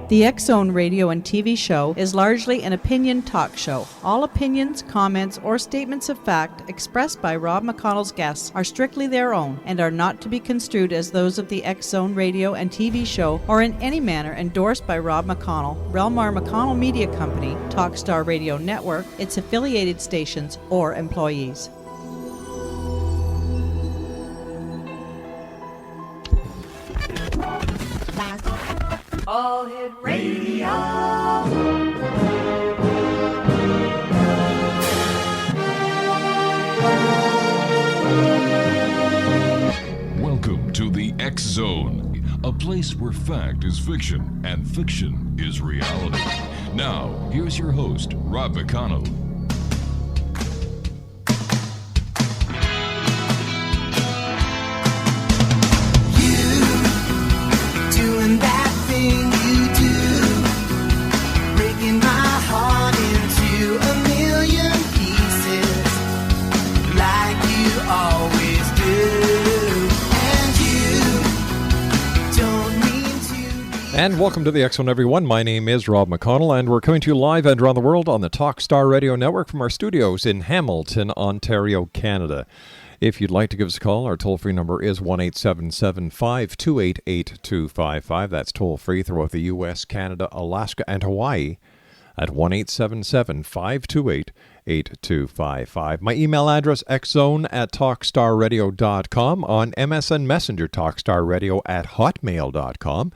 The X Zone radio and TV show is largely an opinion talk show. All opinions, comments, or statements of fact expressed by Rob McConnell's guests are strictly their own and are not to be construed as those of the X Zone radio and TV show or in any manner endorsed by Rob McConnell, Relmar McConnell Media Company, Talkstar Radio Network, its affiliated stations, or employees. All Hit Radio. Welcome to the X Zone, a place where fact is fiction and fiction is reality. Now, here's your host, Rob McConnell. You doing that thing you do, breaking my heart into a million pieces, like you always do, and you don't mean to be. And welcome to the X Zone, everyone. My name is Rob McConnell, and we're coming to you live and around the world on the Talkstar Radio Network from our studios in Hamilton, Ontario, Canada. If you'd like to give us a call, our toll-free number is 1-877-528-8255. That's toll-free throughout the U.S., Canada, Alaska, and Hawaii at 1-877-528-8255. My email address, xzone@talkstarradio.com, on MSN Messenger, talkstarradio@hotmail.com,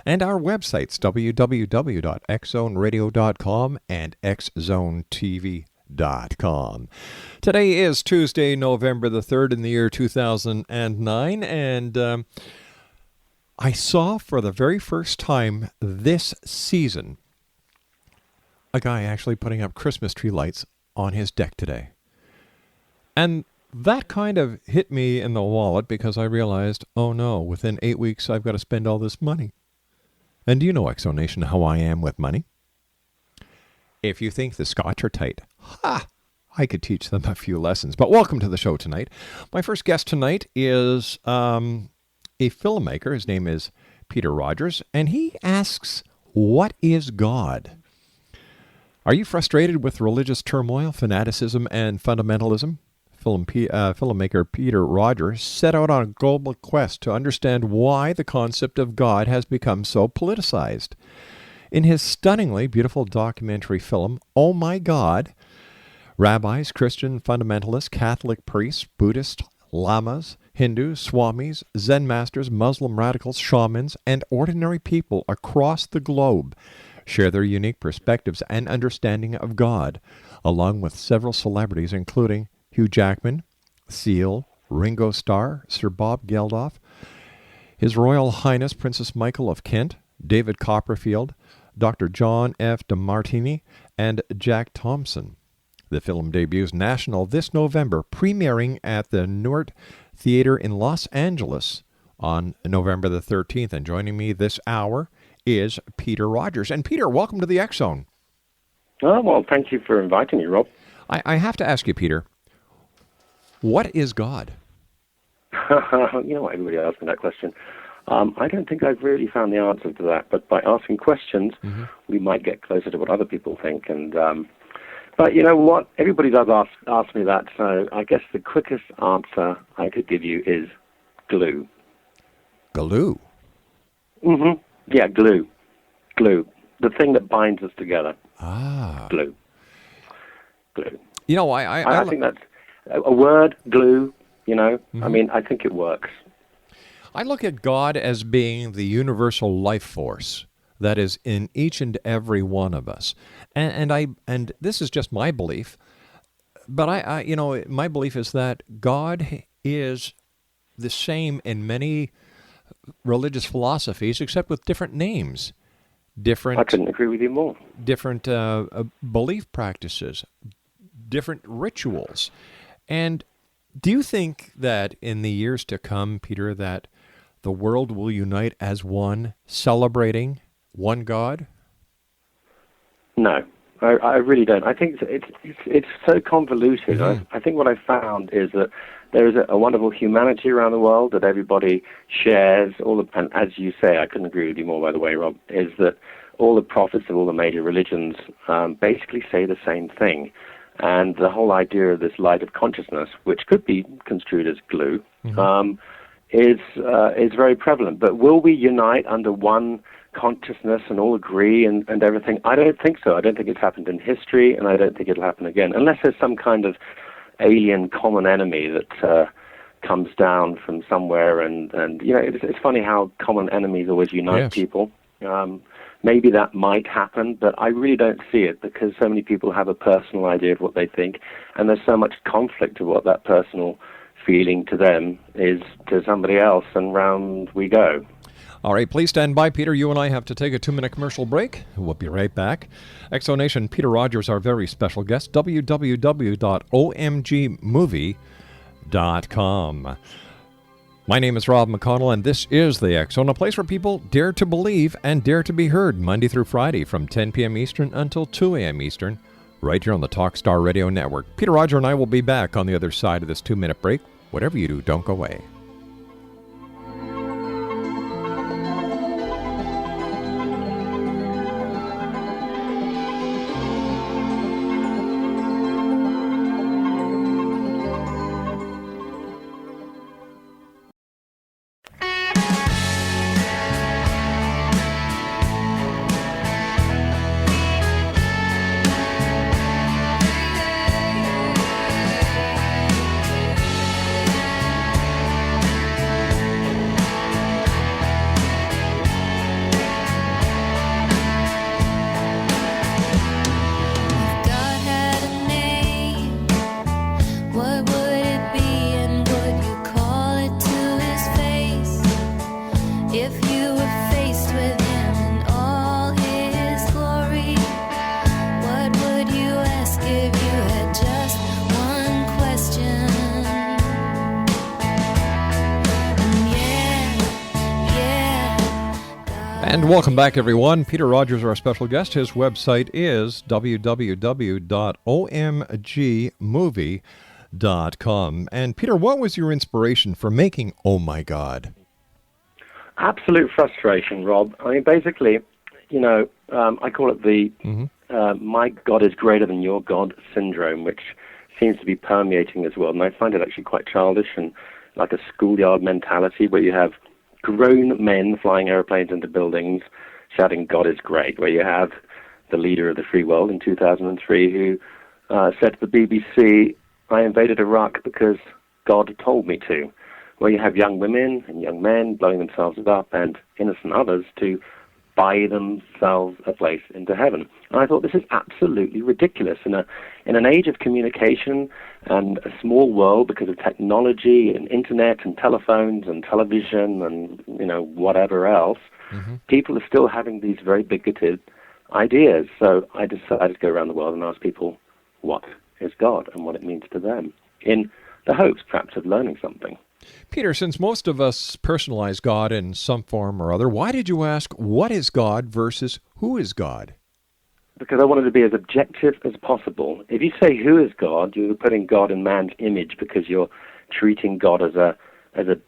and our websites, www.xzoneradio.com and xzonetv.com. Today is Tuesday, November the 3rd in the year 2009, and I saw for the very first time this season a guy actually putting up Christmas tree lights on his deck today. And that kind of hit me in the wallet because I realized, oh no, within 8 weeks I've got to spend all this money. And do you know, Exo Nation, how I am with money? If you think the Scotch are tight, I could teach them a few lessons. But welcome to the show tonight. My first guest tonight is a filmmaker. His name is Peter Rodgers, and he asks, what is God? Are you frustrated with religious turmoil, fanaticism, and fundamentalism? Filmmaker Peter Rodgers set out on a global quest to understand why the concept of God has become so politicized. In his stunningly beautiful documentary film, Oh My God, rabbis, Christian fundamentalists, Catholic priests, Buddhists, lamas, Hindus, swamis, Zen masters, Muslim radicals, shamans, and ordinary people across the globe share their unique perspectives and understanding of God, along with several celebrities including Hugh Jackman, Seal, Ringo Starr, Sir Bob Geldof, His Royal Highness Princess Michael of Kent, David Copperfield, Dr. John F. DeMartini, and Jack Thompson. The film debuts national this November, premiering at the Newark Theater in Los Angeles on November the 13th. And joining me this hour is Peter Rodgers. And Peter, welcome to the X Zone. Oh, well, thank you for inviting me, Rob. I have to ask you, Peter, what is God? You know what, everybody asks me that question. I don't think I've really found the answer to that, but by asking questions, we might get closer to what other people think. And but you know what? Everybody does ask me that, so I guess the quickest answer I could give you is glue. Glue? Mm-hmm. Yeah, glue. Glue. The thing that binds us together. Ah. Glue. Glue. You know, I think that's a word, glue, you know. I mean, I think it works. I look at God as being the universal life force that is in each and every one of us. And this is just my belief, but I you know, my belief is that God is the same in many religious philosophies, except with different names. I couldn't agree with you more. Different belief practices, different rituals. And do you think that in the years to come, Peter, that the world will unite as one, celebrating one God? No, I really don't. I think it's so convoluted. I think what I found is that there is a wonderful humanity around the world that everybody shares. And as you say, I couldn't agree with you more, by the way, Rob, is that all the prophets of all the major religions basically say the same thing. And the whole idea of this light of consciousness, which could be construed as glue, is very prevalent. But will we unite under one consciousness and all agree and everything? I don't think so. I don't think it's happened in history, and I don't think it'll happen again, unless there's some kind of alien common enemy that comes down from somewhere. And you know, it's funny how common enemies always unite people. Maybe that might happen, but I really don't see it, because so many people have a personal idea of what they think, and there's so much conflict of what that personal feeling to them is to somebody else, and round we go. All right, please stand by, Peter. You and I have to take a 2-minute commercial break. We'll be right back. Exonation, Peter Rodgers, our very special guest, www.omgmovie.com. My name is Rob McConnell, and this is The X Zone, a place where people dare to believe and dare to be heard, Monday through Friday from 10 p.m. Eastern until 2 a.m. Eastern, right here on the Talkstar Radio Network. Peter Rodger and I will be back on the other side of this 2-minute break. Whatever you do, don't go away. And welcome back, everyone. Peter Rodgers, our special guest. His website is www.omgmovie.com. And Peter, what was your inspiration for making Oh My God? Absolute frustration, Rob. I mean, basically, you know, I call it the my God is greater than your God syndrome, which seems to be permeating this world. And I find it actually quite childish and like a schoolyard mentality where you have grown men flying airplanes into buildings shouting God is great, where you have the leader of the free world in 2003 who said to the BBC, I invaded Iraq because God told me to, where you have young women and young men blowing themselves up and innocent others to buy themselves a place into heaven. And I thought, this is absolutely ridiculous. In an age of communication and a small world because of technology and internet and telephones and television and, you know, whatever else, people are still having these very bigoted ideas. So I decided to go around the world and ask people what is God and what it means to them, in the hopes, perhaps, of learning something. Peter, since most of us personalize God in some form or other, why did you ask what is God versus who is God? Because I wanted to be as objective as possible. If you say who is God, you're putting God in man's image because you're treating God as a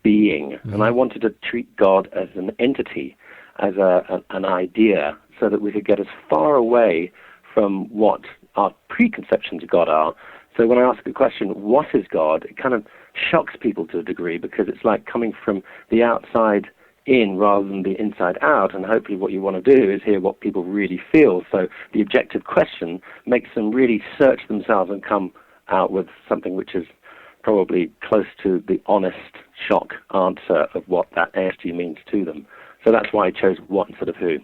being. And I wanted to treat God as an entity, as an idea, so that we could get as far away from what our preconceptions of God are. So when I ask the question, what is God, it kind of shocks people to a degree, because it's like coming from the outside in rather than the inside out, and hopefully what you want to do is hear what people really feel. So the objective question makes them really search themselves and come out with something which is probably close to the honest shock answer of what that entity means to them. So that's why I chose what instead of who.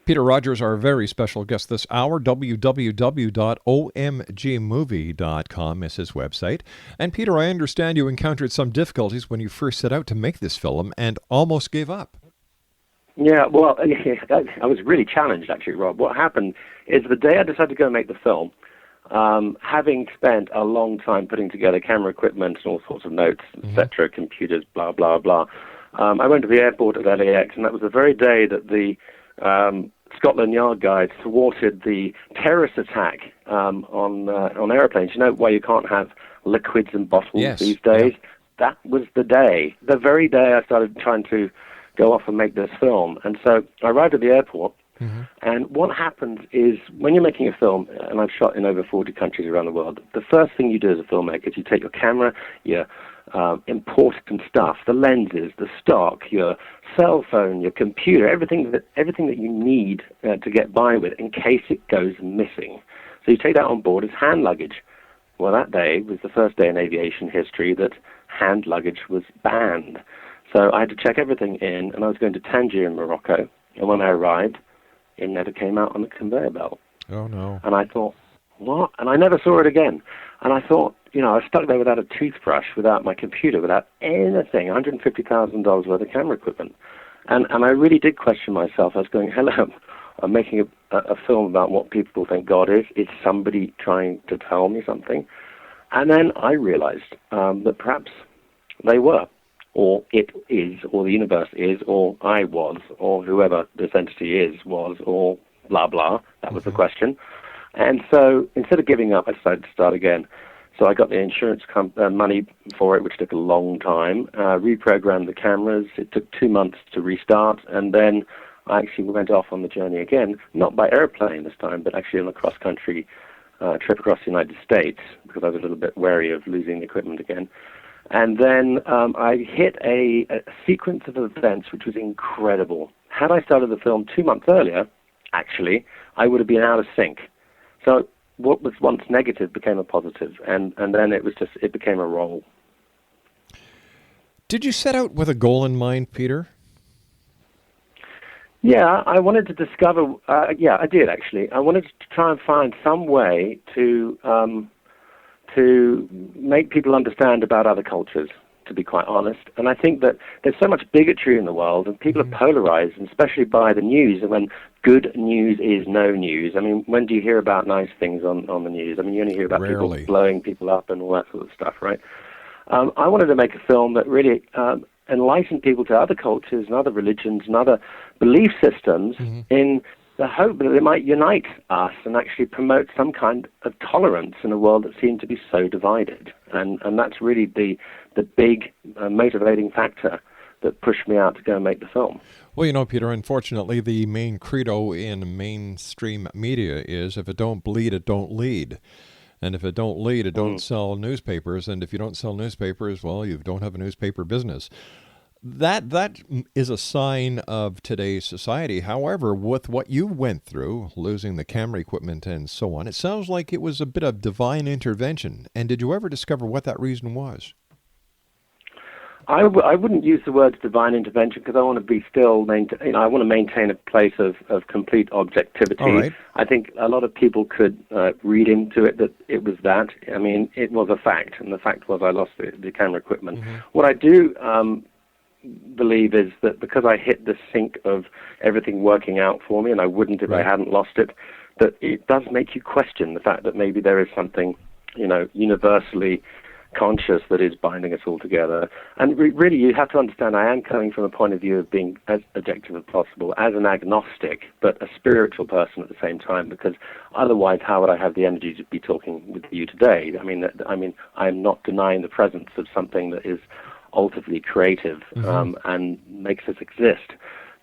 Peter Rodgers, our very special guest this hour. www.omgmovie.com is his website. And Peter, I understand you encountered some difficulties when you first set out to make this film and almost gave up. Yeah, well, I was really challenged, actually, Rob. What happened is the day I decided to go make the film, having spent a long time putting together camera equipment and all sorts of notes, etc., computers, blah, blah, blah, I went to the airport at LAX, and that was the very day that the Scotland Yard guys thwarted the terrorist attack on airplanes. You know why you can't have liquids and bottles these days? Yeah. That was the day, the very day I started trying to go off and make this film. And so I arrived at the airport, And what happens is when you're making a film, and I've shot in over 40 countries around the world, the first thing you do as a filmmaker is you take your camera, your important stuff, the lenses, the stock, your cell phone, your computer, everything that you need to get by with in case it goes missing. So you take that on board as hand luggage. Well, that day was the first day in aviation history that hand luggage was banned. So I had to check everything in, and I was going to Tangier in Morocco, and when I arrived, it never came out on the conveyor belt. Oh, no. And I thought, what? And I never saw it again. And I thought, I was stuck there without a toothbrush, without my computer, without anything, $150,000 worth of camera equipment. And I really did question myself. I was going, hello, I'm making a film about what people think God is. Is somebody trying to tell me something? And then I realized that perhaps they were, or it is, or the universe is, or I was, or whoever this entity is was, or blah, blah. That was the question. And so instead of giving up, I decided to start again. So I got the insurance money for it, which took a long time, reprogrammed the cameras. It took 2 months to restart, and then I actually went off on the journey again, not by airplane this time, but actually on a cross-country trip across the United States, because I was a little bit wary of losing the equipment again. And then I hit a sequence of events which was incredible. Had I started the film 2 months earlier, actually, I would have been out of sync. So what was once negative became a positive, and then it became a role. Did you set out with a goal in mind, Peter? Yeah, I wanted to discover, I did actually. I wanted to try and find some way to make people understand about other cultures, to be quite honest. And I think that there's so much bigotry in the world, and people are polarized, and especially by the news, and when good news is no news. I mean, when do you hear about nice things on the news? I mean, you only hear about Rarely. people blowing people up and all that sort of stuff, right? I wanted to make a film that really enlightened people to other cultures and other religions and other belief systems in the hope that it might unite us and actually promote some kind of tolerance in a world that seemed to be so divided. And that's really the big motivating factor that pushed me out to go and make the film. Well, Peter, unfortunately, the main credo in mainstream media is if it don't bleed, it don't lead. And if it don't lead, it don't sell newspapers. And if you don't sell newspapers, well, you don't have a newspaper business. That is a sign of today's society. However, with what you went through, losing the camera equipment and so on, it sounds like it was a bit of divine intervention. And did you ever discover what that reason was? I wouldn't use the words divine intervention because I want to be I want to maintain a place of complete objectivity. All right. I think a lot of people could read into it that it was that. I mean, it was a fact, and the fact was I lost the camera equipment. What I do believe is that because I hit the sync of everything working out for me, and I wouldn't if I hadn't lost it, that it does make you question the fact that maybe there is something, universally conscious that is binding us all together. And really, you have to understand, I am coming from a point of view of being as objective as possible, as an agnostic, but a spiritual person at the same time, because otherwise, how would I have the energy to be talking with you today? I mean, I'm not denying the presence of something that is ultimately creative and makes us exist.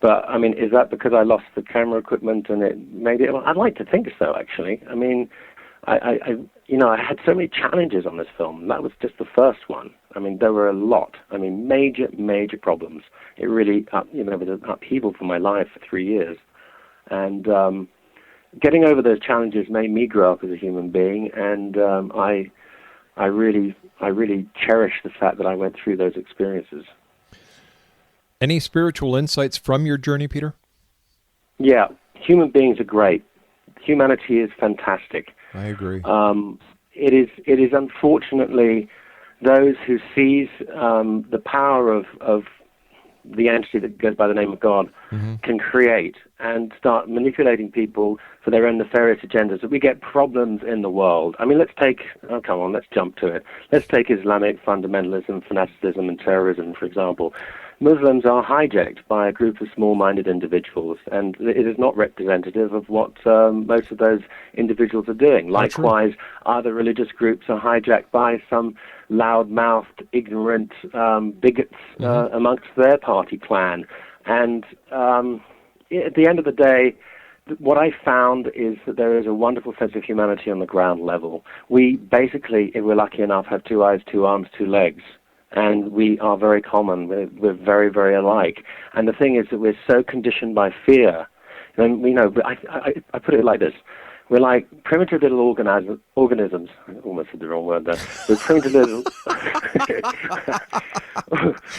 But, I mean, is that because I lost the camera equipment and it made it? Well, I'd like to think so, actually. I mean, I had so many challenges on this film. That was just the first one. I mean, there were a lot. I mean, major problems. It really, was an upheaval for my life for 3 years. And getting over those challenges made me grow up as a human being. And I really cherish the fact that I went through those experiences. Any spiritual insights from your journey, Peter? Yeah, human beings are great. Humanity is fantastic. I agree. It is unfortunately those who seize the power of the entity that goes by the name of God can create and start manipulating people for their own nefarious agendas. If we get problems in the world, I mean, let's jump to it. Let's take Islamic fundamentalism, fanaticism, and terrorism, for example. Muslims are hijacked by a group of small-minded individuals, and it is not representative of what most of those individuals are doing. Likewise, other religious groups are hijacked by some loud-mouthed, ignorant bigots amongst their party clan. And at the end of the day, what I found is that there is a wonderful sense of humanity on the ground level. We basically, if we're lucky enough, have 2 eyes, 2 arms, 2 legs. And we are very common. We're very, very alike. And the thing is that we're so conditioned by fear. And we know, I put it like this. We're like primitive little organisms. I almost said the wrong word there. We're primitive little...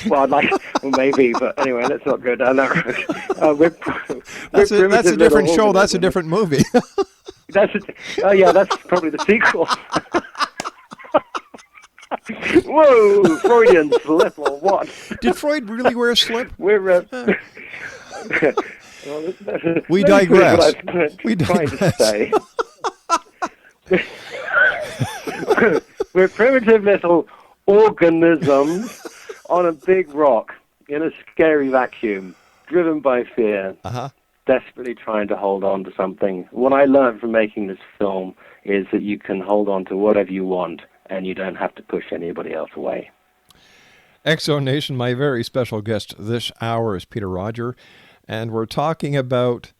well, maybe, but anyway, let's not go down that road. That's a different show. That's a different movie. That's probably the sequel. Whoa, Freudian slip or what? Did Freud really wear a slip? We're... We digress. We digress. We're primitive little organisms on a big rock in a scary vacuum, driven by fear, desperately trying to hold on to something. What I learned from making this film is that you can hold on to whatever you want, and you don't have to push anybody else away. X-Zone Nation, my very special guest this hour is Peter Rodger, and we're talking about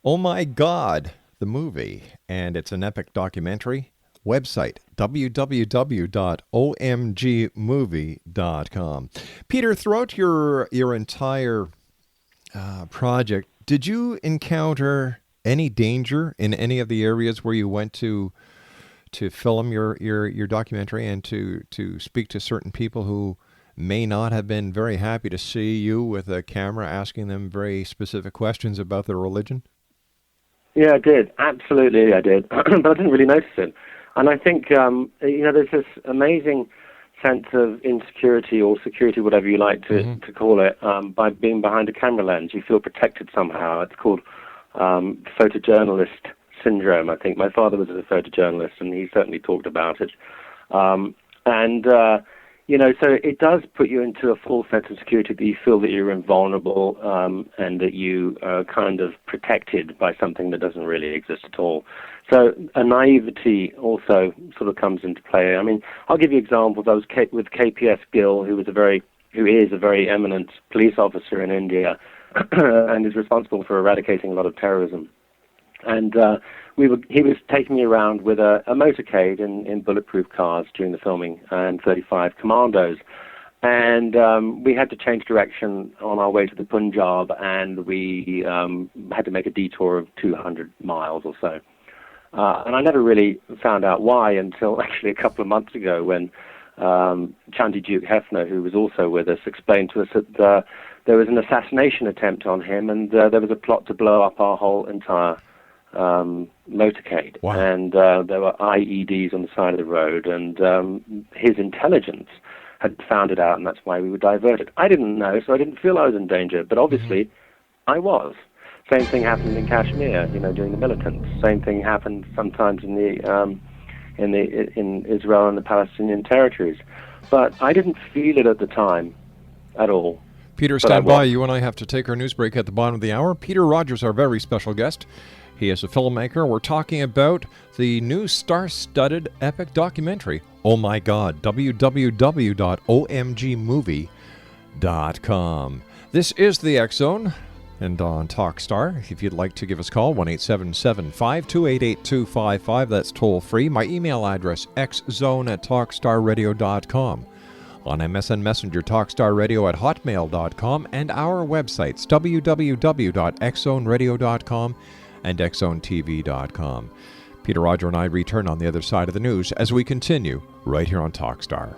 Oh My God, the movie, and it's an epic documentary. Website, www.omgmovie.com. Peter, throughout your entire project, did you encounter any danger in any of the areas where you went to film your documentary and to speak to certain people who may not have been very happy to see you with a camera asking them very specific questions about their religion? Yeah, I did. Absolutely, I did. But I didn't really notice it. And I think, there's this amazing sense of insecurity or security, whatever you like to call it, by being behind a camera lens. You feel protected somehow. It's called photojournalist syndrome, I think. My father was a photojournalist, and he certainly talked about it. So it does put you into a full sense of security, that you feel that you're invulnerable and that you are kind of protected by something that doesn't really exist at all. So a naivety also sort of comes into play. I mean, I'll give you examples. I was with KPS Gill, who is a very eminent police officer in India and is responsible for eradicating a lot of terrorism. And he was taking me around with a motorcade in bulletproof cars during the filming, and 35 commandos. And we had to change direction on our way to the Punjab, and we had to make a detour of 200 miles or so. And I never really found out why until actually a couple of months ago, when Chandy Duke Hefner, who was also with us, explained to us that there was an assassination attempt on him, and there was a plot to blow up our whole entire motorcade. Wow. And there were IEDs on the side of the road, and his intelligence had found it out, and that's why we were diverted. I didn't know, so I didn't feel I was in danger, but obviously I was. Same thing happened in Kashmir, during the militants. Same thing happened sometimes in Israel and the Palestinian territories. But I didn't feel it at the time at all. Peter, stand by. You and I have to take our news break at the bottom of the hour. Peter Rodger's our very special guest. He is a filmmaker. We're talking about the new star-studded epic documentary, Oh My God, www.omgmovie.com. This is the X-Zone, and on Talkstar. If you'd like to give us a call, 1-877-528-8255. That's toll-free. My email address, xzone@talkstarradio.com. On MSN Messenger, talkstarradio@hotmail.com, and our websites, www.xzoneradio.com and xzonetv.com. Peter Rodger and I return on the other side of the news as we continue right here on Talkstar.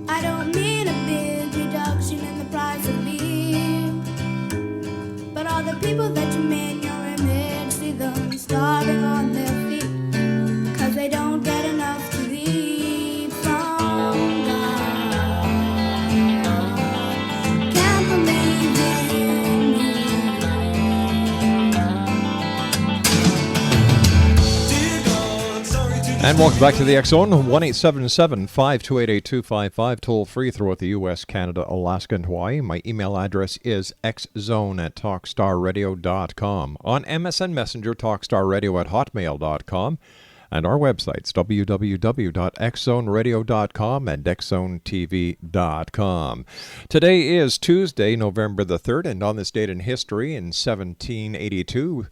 I don't And welcome back to the X Zone, 1-877-528-8255, toll free throughout the U.S., Canada, Alaska, and Hawaii. My email address is xzone@talkstarradio.com. On MSN Messenger, talkstarradio@hotmail.com. And our websites, www.xzoneradio.com and xzonetv.com. Today is Tuesday, November the 3rd, and on this date in history, in 1782,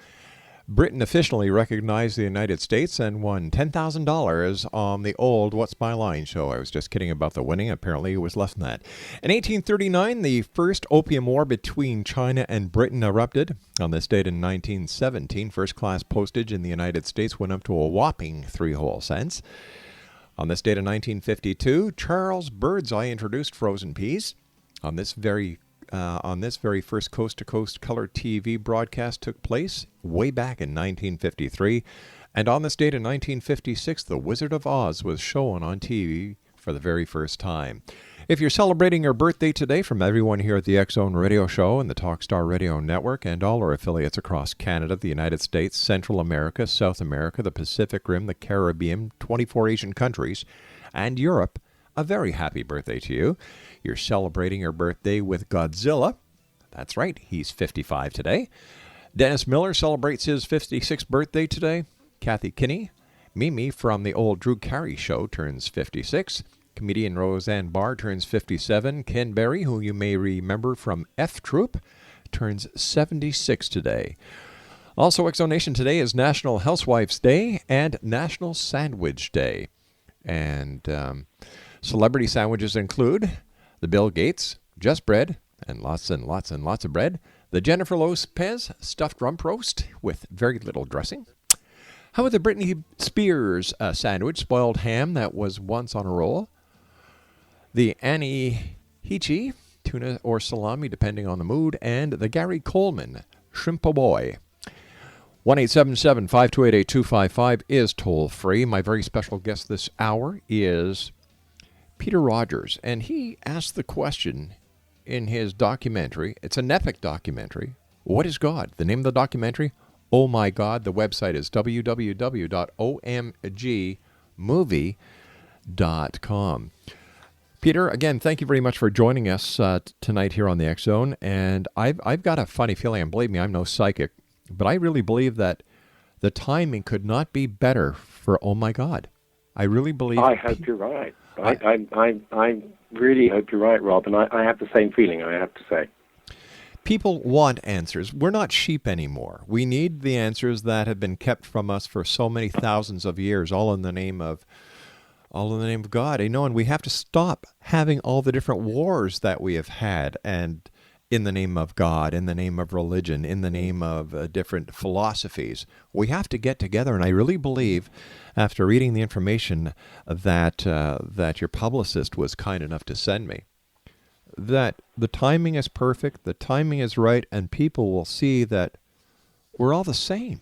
Britain officially recognized the United States and won $10,000 on the old What's My Line show. I was just kidding about the winning. Apparently, it was less than that. In 1839, the first Opium War between China and Britain erupted. On this date in 1917, first-class postage in the United States went up to a whopping 3 whole cents. On this date in 1952, Charles Birdseye introduced frozen peas. On this very first coast-to-coast color TV broadcast took place way back in 1953. And on this date in 1956, The Wizard of Oz was shown on TV for the very first time. If you're celebrating your birthday today, from everyone here at the X Zone Radio Show and the Talkstar Radio Network and all our affiliates across Canada, the United States, Central America, South America, the Pacific Rim, the Caribbean, 24 Asian countries, and Europe, a very happy birthday to you. You're celebrating your birthday with Godzilla. That's right, he's 55 today. Dennis Miller celebrates his 56th birthday today. Kathy Kinney, Mimi from the old Drew Carey show, turns 56. Comedian Roseanne Barr turns 57. Ken Berry, who you may remember from F Troop, turns 76 today. Also, Exonation today is National Housewives Day and National Sandwich Day. And celebrity sandwiches include the Bill Gates, Just Bread, and lots of bread. The Jennifer Lopez stuffed rump roast with very little dressing. How about the Britney Spears sandwich, spoiled ham that was once on a roll? The Annie Hichi, tuna or salami, depending on the mood. And the Gary Coleman shrimp boy. 1-877-528-8255 is toll-free. My very special guest this hour is Peter Rodgers, and he asked the question in his documentary. It's an epic documentary. What is God? The name of the documentary, Oh My God. The website is www.omgmovie.com. Peter, again, thank you very much for joining us tonight here on the X Zone. And I've got a funny feeling, and believe me, I'm no psychic, but I really believe that the timing could not be better for Oh My God. I really believe. I hope you're right. I really hope you're right, Rob, and I have the same feeling, I have to say. People want answers. We're not sheep anymore. We need the answers that have been kept from us for so many thousands of years, all in the name of God. You know, and we have to stop having all the different wars that we have had, and in the name of God, in the name of religion, in the name of different philosophies. We have to get together, and I really believe, after reading the information that your publicist was kind enough to send me, that the timing is perfect, the timing is right, and people will see that we're all the same.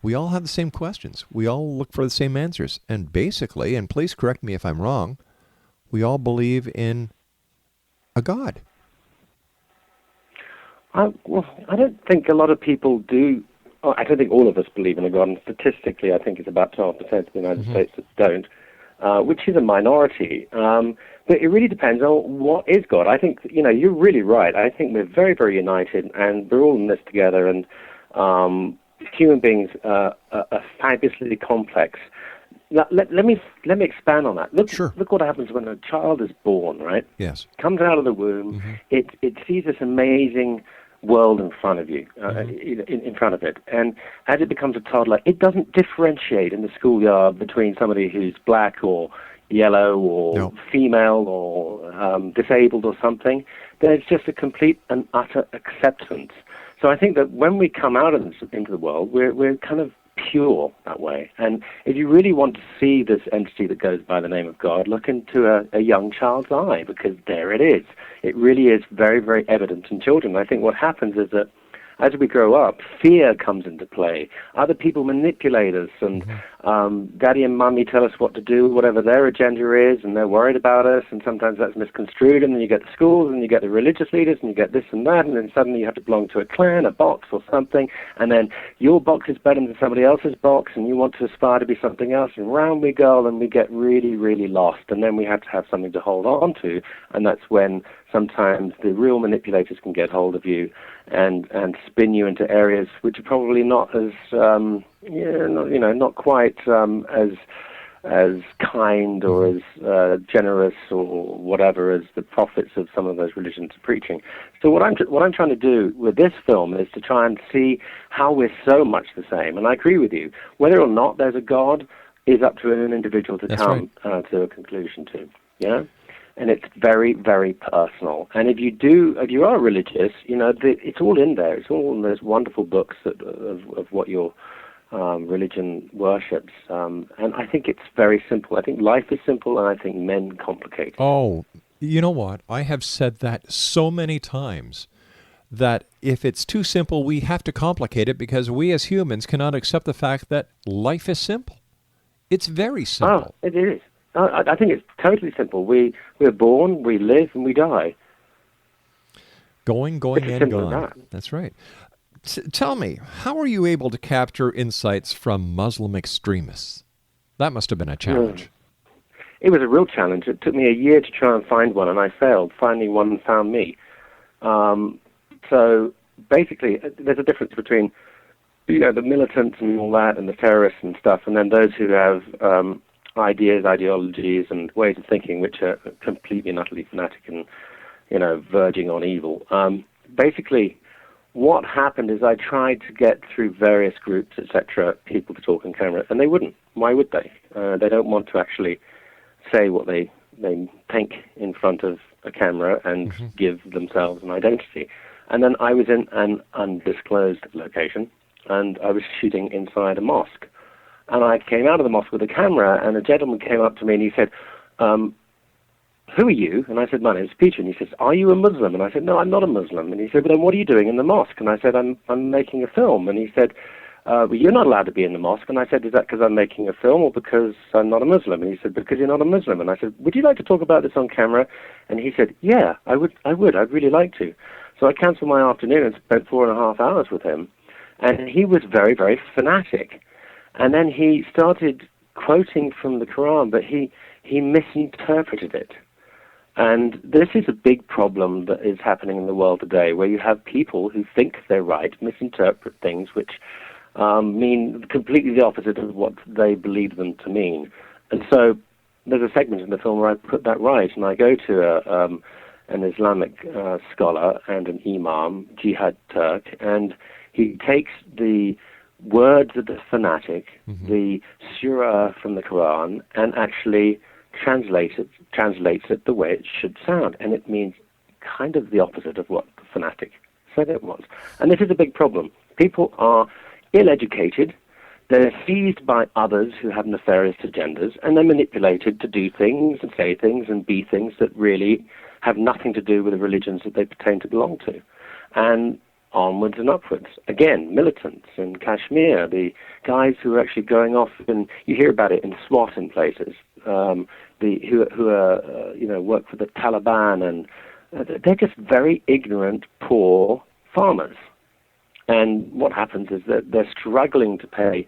We all have the same questions. We all look for the same answers. And basically, and please correct me if I'm wrong, we all believe in a God. Well, I don't think a lot of people do. I don't think all of us believe in a God, and statistically, I think it's about 12% of the United States that don't, which is a minority. But it really depends on what is God. I think, you're really right. I think we're very, very united, and we're all in this together, and human beings are fabulously complex. Now, let me expand on that. Look what happens when a child is born, right? Yes. Comes out of the womb, it sees this amazing world in front of you, in front of it. And as it becomes a toddler, it doesn't differentiate in the schoolyard between somebody who's black or yellow or female or disabled or something. There's just a complete and utter acceptance. So I think that when we come out into the world, we're kind of pure that way. And if you really want to see this entity that goes by the name of God, look into a young child's eye, because there it is. It really is very, very evident in children. I think what happens is that as we grow up, fear comes into play. Other people manipulate us, and Daddy and Mummy tell us what to do, whatever their agenda is, and they're worried about us, and sometimes that's misconstrued, and then you get the schools, and you get the religious leaders, and you get this and that, and then suddenly you have to belong to a clan, a box, or something, and then your box is better than somebody else's box, and you want to aspire to be something else, and round we go, and we get really, really lost, and then we have to have something to hold on to, and that's when sometimes the real manipulators can get hold of you and spin you into areas which are probably not as not quite as kind or as generous or whatever as the prophets of some of those religions are preaching. So what I'm trying to do with this film is to try and see how we're so much the same. And I agree with you. Whether or not there's a God is up to an individual to come to a conclusion to. Yeah. And it's very, very personal. And if you are religious, it's all in there. It's all in those wonderful books of what your religion worships. And I think it's very simple. I think life is simple, and I think men complicate. Oh, you know what? I have said that so many times, that if it's too simple, we have to complicate it, because we as humans cannot accept the fact that life is simple. It's very simple. Oh, it is. I think it's totally simple. We're born, we live, and we die. Going, and gone. That's right. Tell me, how are you able to capture insights from Muslim extremists? That must have been a challenge. It was a real challenge. It took me a year to try and find one, and I failed. Finally, one found me. So basically, there's a difference between the militants and all that, and the terrorists and stuff, and then those who have ideas, ideologies, and ways of thinking which are completely and utterly fanatic and, verging on evil. Basically, what happened is I tried to get through various groups, etc., people to talk on camera, and they wouldn't. Why would they? They don't want to actually say what they think in front of a camera and give themselves an identity. And then I was in an undisclosed location, and I was shooting inside a mosque. And I came out of the mosque with a camera, and a gentleman came up to me and he said, who are you? And I said, my name's Peter. And he says, are you a Muslim? And I said, no, I'm not a Muslim. And he said, well, then what are you doing in the mosque? And I said, I'm making a film. And he said, well, you're not allowed to be in the mosque. And I said, is that because I'm making a film or because I'm not a Muslim? And he said, because you're not a Muslim. And I said, would you like to talk about this on camera? And he said, yeah, I would. I'd really like to. So I canceled my afternoon and spent 4.5 hours with him. And he was very, very fanatic. And then he started quoting from the Quran, but he misinterpreted it. And this is a big problem that is happening in the world today, where you have people who think they're right, misinterpret things which mean completely the opposite of what they believe them to mean. And so there's a segment in the film where I put that right, and I go to an Islamic scholar and an imam, Jihad Turk, and he takes the words of the fanatic, the surah from the Quran, and actually translates it the way it should sound. And it means kind of the opposite of what the fanatic said it was. And this is a big problem. People are ill-educated, they're seized by others who have nefarious agendas, and they're manipulated to do things and say things and be things that really have nothing to do with the religions that they pertain to belong to. And onwards and upwards. Again, militants in Kashmir, the guys who are actually going off, and you hear about it in SWAT in places, who are work for the Taliban, and they're just very ignorant, poor farmers. And what happens is that they're struggling to pay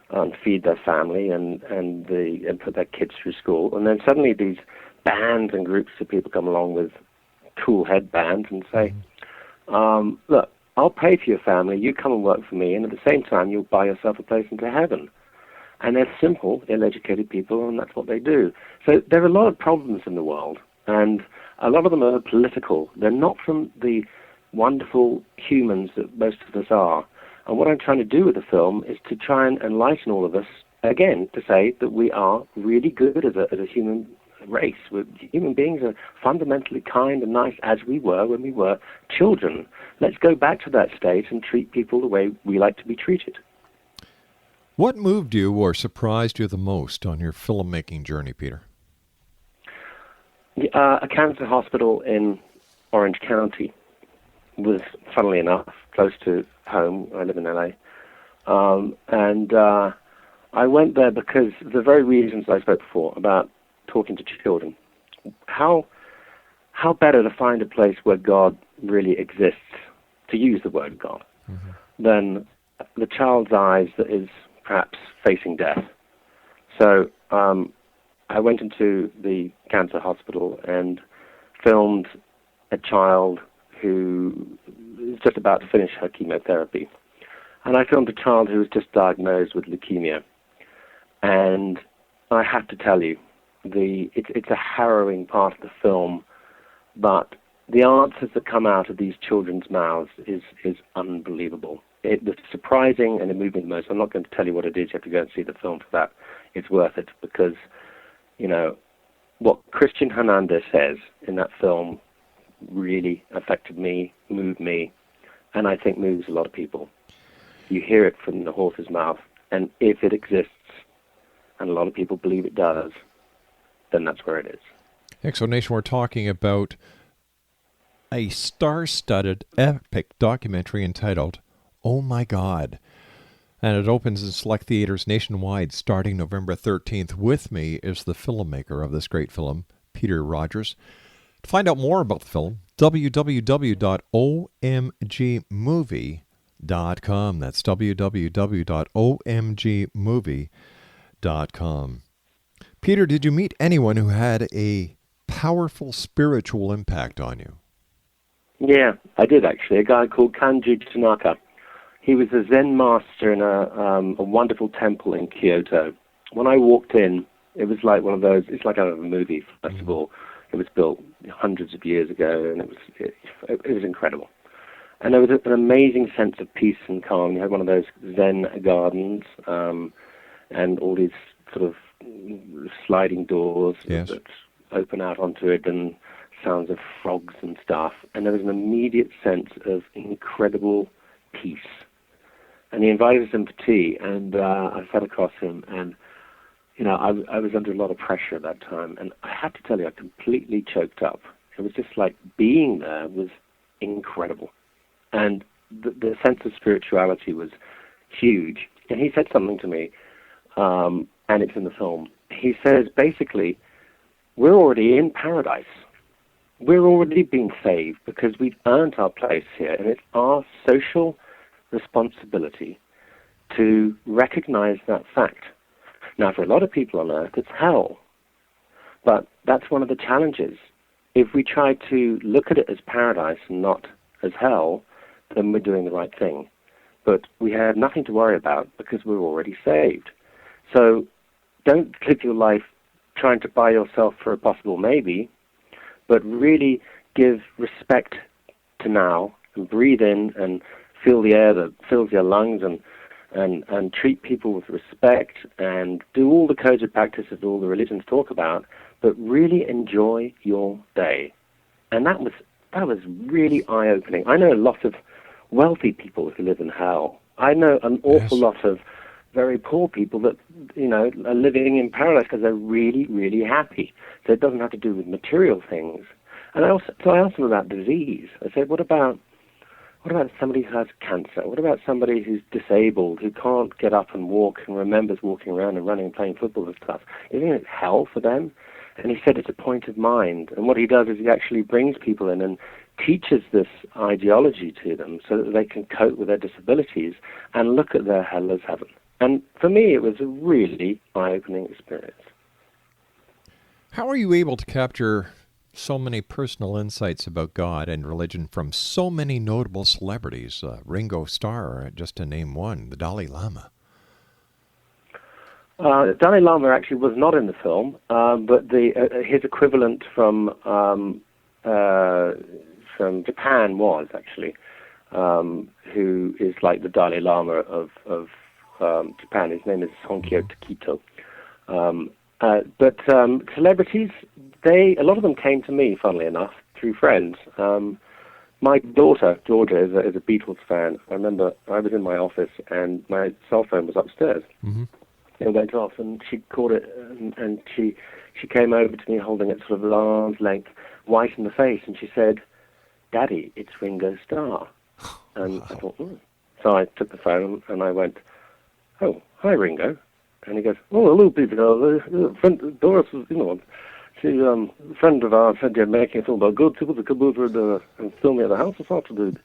and feed their family and put their kids through school, and then suddenly these bands and groups of people come along with cool headbands and say, look, I'll pay for your family, you come and work for me, and at the same time you'll buy yourself a place into heaven. And they're simple, ill-educated people, and that's what they do. So there are a lot of problems in the world, and a lot of them are political. They're not from the wonderful humans that most of us are. And what I'm trying to do with the film is to try and enlighten all of us, again, to say that we are really good as a human race. Human beings are fundamentally kind and nice as we were when we were children. Let's go back to that state and treat people the way we like to be treated. What moved you or surprised you the most on your filmmaking journey, Peter? A cancer hospital in Orange County was, funnily enough, close to home. I live in LA. And I went there because the very reasons I spoke before about talking to children. How better to find a place where God really exists, to use the word God, than the child's eyes that is perhaps facing death. So I went into the cancer hospital and filmed a child who is just about to finish her chemotherapy. And I filmed a child who was just diagnosed with leukemia. And I have to tell you, it's a harrowing part of the film, but the answers that come out of these children's mouths is unbelievable. It was surprising and it moved me the most. I'm not going to tell you what it is. You have to go and see the film for that. It's worth it because, you know, what Christian Hernandez says in that film really affected me, moved me, and I think moves a lot of people. You hear it from the horse's mouth, and if it exists, and a lot of people believe it does, then that's where it is. Exonation, we're talking about a star-studded epic documentary entitled Oh My God. And it opens in select theaters nationwide starting November 13th. With me is the filmmaker of this great film, Peter Rodgers. To find out more about the film, www.omgmovie.com. That's www.omgmovie.com. Peter, did you meet anyone who had a powerful spiritual impact on you? Yeah, I did actually. A guy called Kanji Tanaka. He was a Zen master in a wonderful temple in Kyoto. When I walked in, it was like one of those, it's like out of a movie, first of all. It was built hundreds of years ago, and it was incredible. And there was an amazing sense of peace and calm. You had one of those Zen gardens, and all these sort of sliding doors that open out onto it, and sounds of frogs and stuff. And there was an immediate sense of incredible peace. And he invited us in for tea, and I sat across him, and you know, I was under a lot of pressure at that time, and I have to tell you, I completely choked up. It was just like being there was incredible. And the sense of spirituality was huge. And he said something to me, and it's in the film. He says, basically, we're already in paradise. We're already being saved because we've earned our place here, and it's our social responsibility to recognize that fact. Now, for a lot of people on Earth, it's hell. But that's one of the challenges. If we try to look at it as paradise and not as hell, then we're doing the right thing. But we have nothing to worry about because we're already saved. So don't live your life trying to buy yourself for a possible maybe, but really give respect to now and breathe in and feel the air that fills your lungs and treat people with respect and do all the codes of practice that all the religions talk about, but really enjoy your day. And that was really eye-opening. I know a lot of wealthy people who live in hell. I know an awful lot of very poor people that, you know, are living in paradise because they're really, really happy. So it doesn't have to do with material things. And I asked them about disease. I said, what about somebody who has cancer? What about somebody who's disabled, who can't get up and walk and remembers walking around and running and playing football and stuff? Isn't it hell for them? And he said it's a point of mind. And what he does is he actually brings people in and teaches this ideology to them so that they can cope with their disabilities and look at their hell as heaven. And for me, it was a really eye-opening experience. How are you able to capture so many personal insights about God and religion from so many notable celebrities? Ringo Starr, just to name one, the Dalai Lama. Dalai Lama actually was not in the film, but his equivalent from Japan was actually, who is like the Dalai Lama of Japan. His name is Sonkyo Takito. But celebrities, a lot of them came to me, funnily enough, through friends. My daughter, Georgia, is a Beatles fan. I remember I was in my office and my cell phone was upstairs. Mm-hmm. It went off and she caught it and she came over to me holding it sort of arm's length, white in the face, and she said, "Daddy, it's Ringo Starr." And I thought, So I took the phone and I went, "Oh, hi Ringo. And he goes, "Oh, hello, Peter. Doris is, she's a friend of ours said you're making a film about good people to come over and film me at the house this afternoon."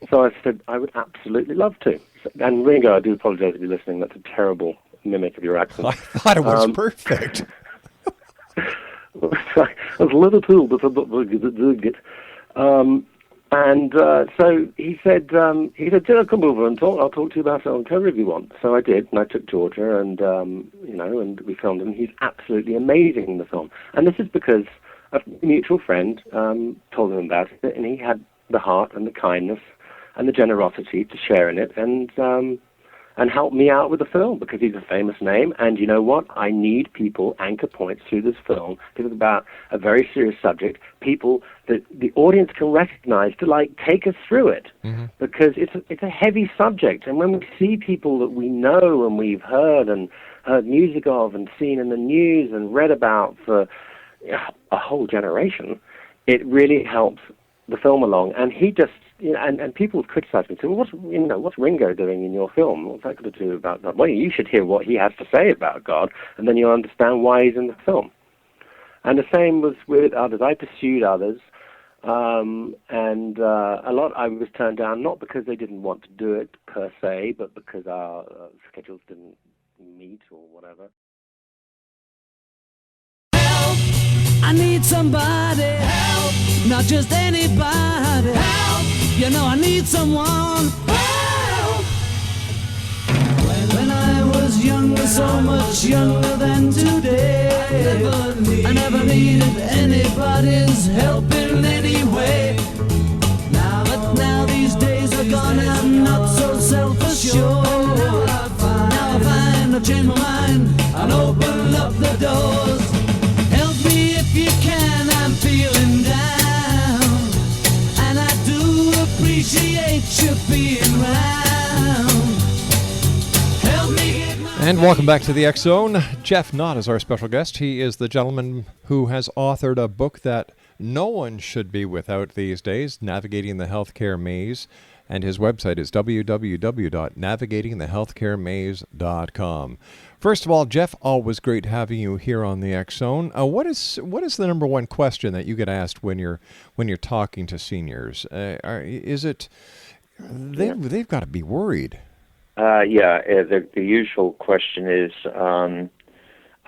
So I said, "I would absolutely love to." And Ringo, I do apologize if you're listening. That's a terrible mimic of your accent. I thought it was perfect. I was a little tool, but I'm not very good at doing it. So he said, come over and talk. I'll talk to you about it on camera if you want. So I did, and I took Georgia, and and we filmed him. He's absolutely amazing in the film. And this is because a mutual friend told him about it, and he had the heart and the kindness and the generosity to share in it, and help me out with the film, because he's a famous name. And you know what? I need people, anchor points through this film, because it's about a very serious subject, people that the audience can recognize to take us through it, because it's a heavy subject. And when we see people that we know and we've heard music of and seen in the news and read about for a whole generation, it really helps the film along. And he just, and people would criticize me, say, "Well, what's Ringo doing in your film? What's that got to do about God?" Well, you should hear what he has to say about God, and then you'll understand why he's in the film. And the same was with others. I pursued others, and a lot I was turned down, not because they didn't want to do it per se, but because our schedules didn't meet or whatever. I need somebody help, not just anybody help. I need someone help. When I was younger, so much younger than today, I never needed anybody's help in any way. But now these days are gone, I'm not so self-assured. Now I find I've changed my mind and open up the doors. Help me if you can, I'm feeling down, and I do appreciate you being round. Help me get my... And welcome back to the X Zone. Jeff Knott is our special guest. He is the gentleman who has authored a book that no one should be without these days, Navigating the Healthcare Maze. And his website is www.navigatingthehealthcaremaze.com. First of all, Jeff, always great having you here on the X Zone. What is the number one question that you get asked when you're talking to seniors? They've got to be worried? The usual question is,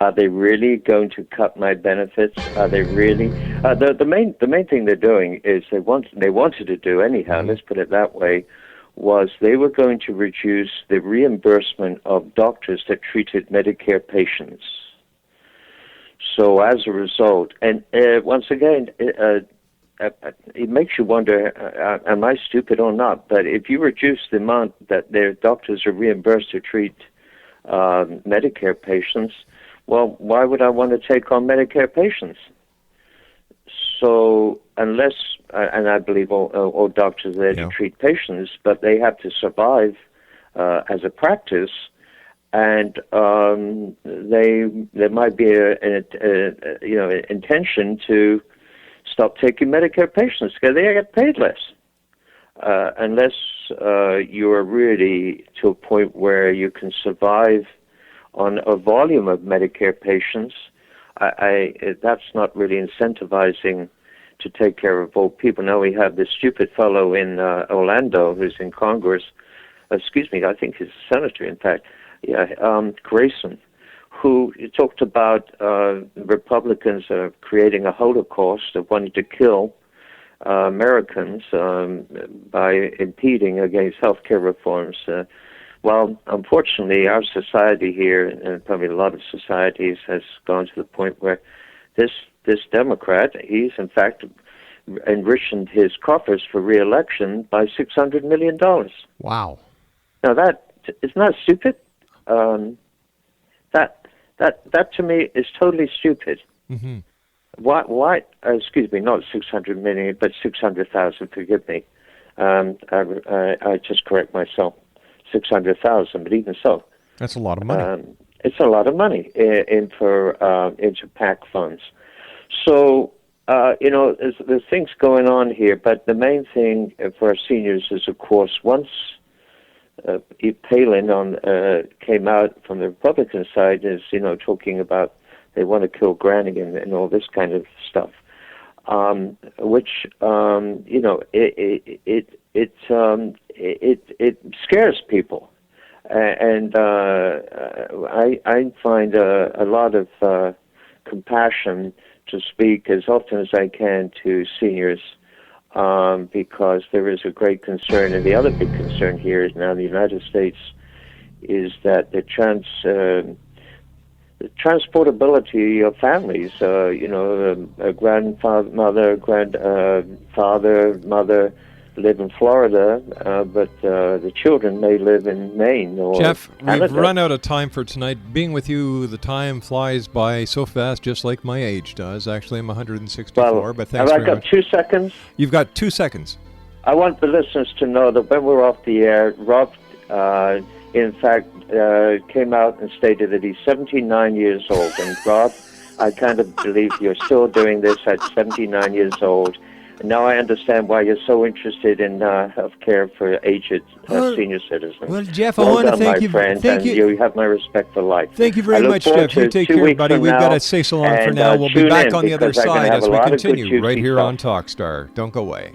are they really going to cut my benefits? Are they really? The main thing they're doing is they wanted to do anyhow. Let's put it that way. Was they were going to reduce the reimbursement of doctors that treated Medicare patients. So as a result, and once again, it makes you wonder: am I stupid or not? But if you reduce the amount that their doctors are reimbursed to treat Medicare patients, well, why would I want to take on Medicare patients? So unless, and I believe all doctors are there to treat patients, but they have to survive as a practice, and there might be an intention to stop taking Medicare patients because they get paid less. Unless you are really to a point where you can survive on a volume of Medicare patients, that's not really incentivizing to take care of old people. Now we have this stupid fellow in Orlando who's in Congress, I think he's a senator, in fact, Grayson, who talked about Republicans creating a holocaust of wanting to kill Americans by impeding against health care reforms. Well, unfortunately, our society here, and probably a lot of societies, has gone to the point where this Democrat, he's in fact enriched his coffers for re-election by $600 million. Wow! Now that is not stupid. That to me is totally stupid. Mm-hmm. Why? Not 600 million, but 600,000. Forgive me. I just correct myself. 600,000, but even so, that's a lot of money. It's a lot of money into PAC funds. So there's things going on here, but the main thing for our seniors is, of course, once Palin came out from the Republican side as talking about they want to kill Brannigan and all this kind of stuff, which it scares people, and I find a lot of compassion to speak as often as I can to seniors. Because there is a great concern, and the other big concern here is now in the United States is that the transportability of families. A grandfather, father, mother live in Florida, but the children may live in Maine or Jeff, Canada. we've run out of time for tonight. Being with you, the time flies by so fast, just like my age does. Actually, I'm 164, but thanks have I very got much. 2 seconds? You've got 2 seconds. I want the listeners to know that when we're off the air, Rob, in fact, came out and stated that he's 79 years old. And Rob, I kind of believe you're still doing this at 79 years old. And now I understand why you're so interested in health care for aged senior citizens. Well, Jeff, well I want to done, thank my you. friend, Thank and you. you have my respect for life. Thank you very I look much, forward Jeff. You to take 2 care, weeks buddy. from We've got now, to say so long for and, now. We'll be tune back in on the other because I'm gonna side have as a we lot of good continue right juicy here stuff. on Talkstar. Don't go away.